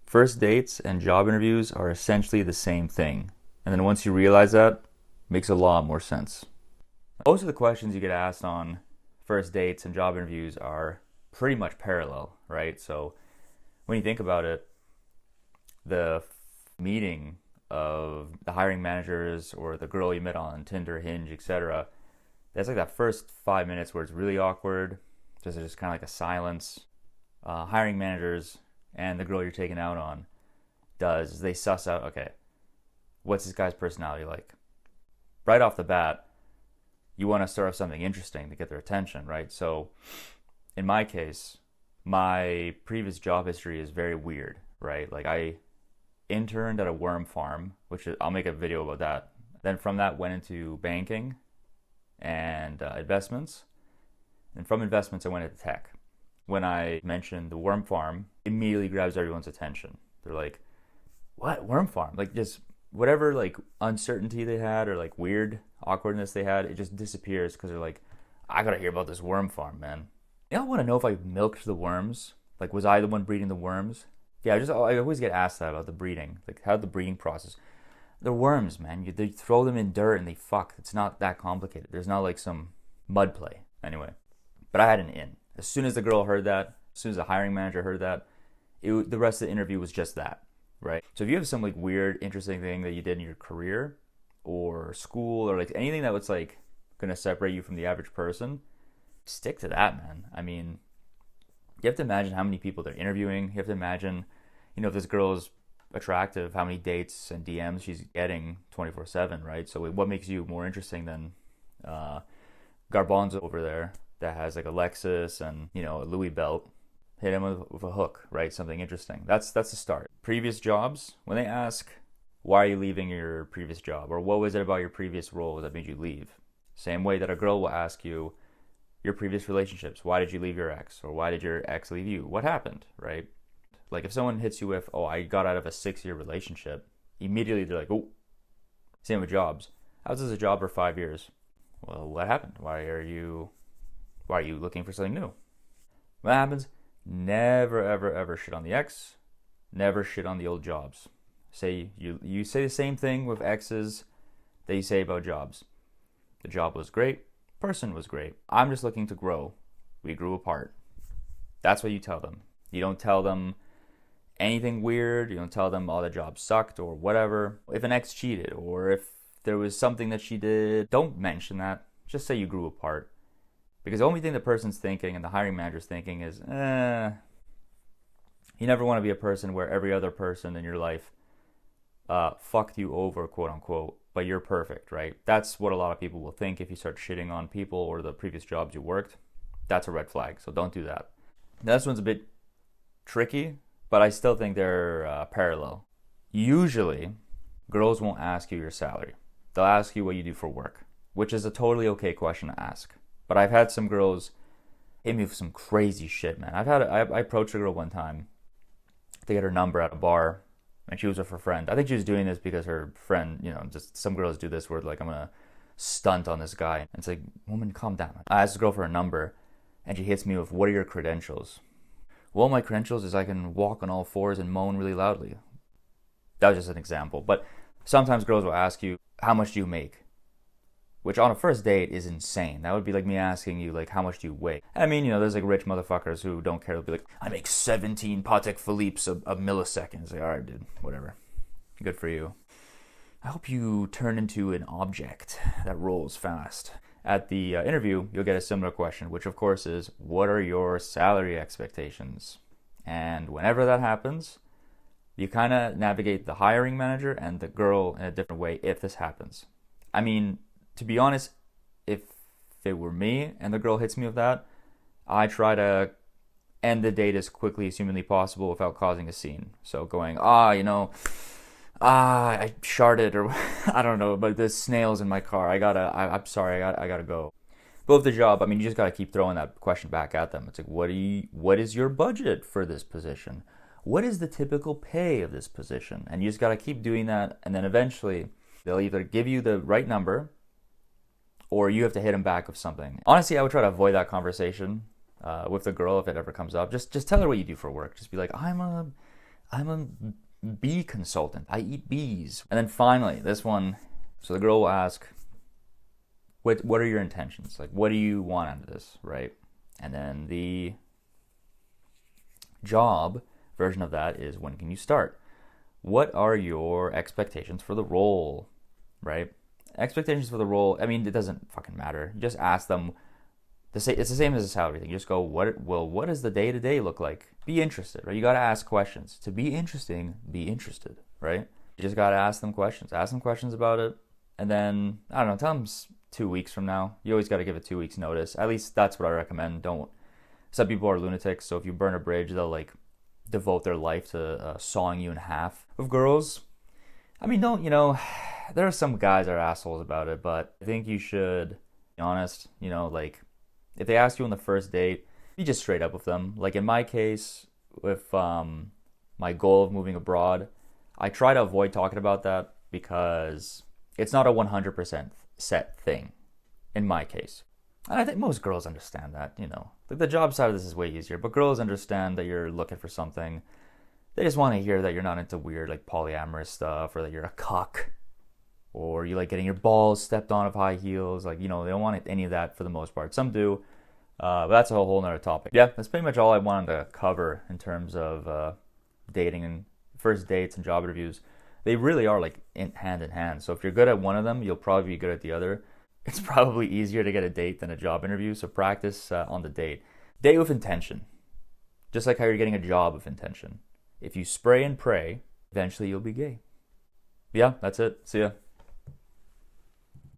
First dates and job interviews are essentially the same thing. And then once you realize that, it makes a lot more sense. Most of the questions you get asked on first dates and job interviews are pretty much parallel, right? So when you think about it, the meeting of the hiring managers or the girl you met on Tinder, Hinge, etc., that's like that first 5 minutes where it's really awkward. There's just kind of like a silence. Hiring managers and the girl you're taking out on does they suss out, okay, what's this guy's personality like? Right off the bat, you want to start off something interesting to get their attention, right? So in my case, my previous job history is very weird, right? Like I interned at a worm farm, which I'll make a video about that. Then from that went into banking and investments. And from investments, I went into tech. When I mentioned the worm farm, it immediately grabs everyone's attention. They're like, what? Worm farm? Like just whatever like uncertainty they had or like weird awkwardness they had, it just disappears because they're like, I gotta hear about this worm farm, man. You don't want to know if I milked the worms. Like, was I the one breeding the worms? Yeah, I always get asked that about the breeding. Like, how the breeding process. They're worms, man. They throw them in dirt and they fuck. It's not that complicated. There's not like some mud play. Anyway, but I had an in. As soon as the girl heard that, as soon as the hiring manager heard that, the rest of the interview was just that, right? So if you have some like weird, interesting thing that you did in your career or school or like anything that was like gonna separate you from the average person, stick to that, man. I mean, you have to imagine how many people they're interviewing. You have to imagine, if this girl is attractive, how many dates and DMs she's getting 24/7, right? So what makes you more interesting than Garbanzo over there that has like a Lexus and a Louis belt? Hit him with a hook, right? Something interesting. That's the start. Previous jobs, when they ask, why are you leaving your previous job? Or what was it about your previous role that made you leave? Same way that a girl will ask you your previous relationships. Why did you leave your ex? Or why did your ex leave you? What happened, right? Like if someone hits you with, I got out of a 6-year relationship, immediately they're like, oh. Same with jobs. I was as a job for 5 years. Well, what happened? Why are you looking for something new? What happens? Never, ever, ever shit on the ex. Never shit on the old jobs. You say the same thing with exes that you say about jobs. The job was great. Person was great. I'm just looking to grow. We grew apart. That's what you tell them. You don't tell them anything weird. You don't tell them, the job sucked or whatever. If an ex cheated or if there was something that she did, don't mention that. Just say you grew apart. Because the only thing the person's thinking and the hiring manager's thinking is, you never want to be a person where every other person in your life fucked you over, quote unquote, but you're perfect, right? That's what a lot of people will think if you start shitting on people or the previous jobs you worked. That's a red flag, so don't do that. Now, this one's a bit tricky, but I still think they're parallel. Usually, girls won't ask you your salary. They'll ask you what you do for work, which is a totally okay question to ask. But I've had some girls hit me with some crazy shit, man. I approached a girl one time to get her number at a bar, and she was with her friend. I think she was doing this because her friend, just some girls do this where like, I'm gonna stunt on this guy. And it's like, woman, calm down. I asked the girl for a number, and she hits me with, what are your credentials? Well, my credentials is I can walk on all fours and moan really loudly. That was just an example. But sometimes girls will ask you, how much do you make? Which on a first date is insane. That would be like me asking you, like, how much do you weigh? I mean, there's like rich motherfuckers who don't care. They'll be like, I make 17 Patek Philippe's a millisecond. It's like, all right, dude, whatever. Good for you. I hope you turn into an object that rolls fast. At the interview, you'll get a similar question, which of course is, what are your salary expectations? And whenever that happens, you kind of navigate the hiring manager and the girl in a different way if this happens. I mean, to be honest, if it were me and the girl hits me with that, I try to end the date as quickly as humanly possible without causing a scene. So going, I sharted, or I don't know, but there's snails in my car. I'm sorry, I gotta go. But with the job, I mean, you just gotta keep throwing that question back at them. It's like, what is your budget for this position? What is the typical pay of this position? And you just gotta keep doing that, and then eventually they'll either give you the right number, or you have to hit them back with something. Honestly, I would try to avoid that conversation with the girl if it ever comes up. Just tell her what you do for work. Just be like, I'm I'm a bee consultant. I eat bees. And then finally, this one, so the girl will ask, what are your intentions? Like, what do you want out of this, right? And then the job version of that is, when can you start? What are your expectations for the role, right? Expectations for the role, I mean, it doesn't fucking matter. You just ask them. It's the same as a salary thing. You just go, what does the day-to-day look like? Be interested, right? You got to ask questions. To be interesting, be interested, right? You just got to ask them questions. Ask them questions about it. And then, I don't know, tell them 2 weeks from now. You always got to give it 2 weeks notice. At least that's what I recommend. Don't. Some people are lunatics, so if you burn a bridge, they'll like devote their life to sawing you in half. With girls, I mean, there are some guys that are assholes about it, but I think you should be honest, like, if they ask you on the first date, be just straight up with them. Like in my case, with my goal of moving abroad, I try to avoid talking about that because it's not a 100% set thing in my case. And I think most girls understand that, Like the job side of this is way easier, but girls understand that you're looking for something. They just want to hear that you're not into weird like polyamorous stuff, or that you're a cuck, or you like getting your balls stepped on of high heels. Like, they don't want any of that for the most part. Some do, but that's a whole nother topic. Yeah, that's pretty much all I wanted to cover in terms of dating and first dates and job interviews. They really are like hand in hand. So if you're good at one of them, you'll probably be good at the other. It's probably easier to get a date than a job interview, so practice on the date. Date with intention. Just like how you're getting a job with intention. If you spray and pray, eventually you'll be gay. Yeah, that's it. See ya.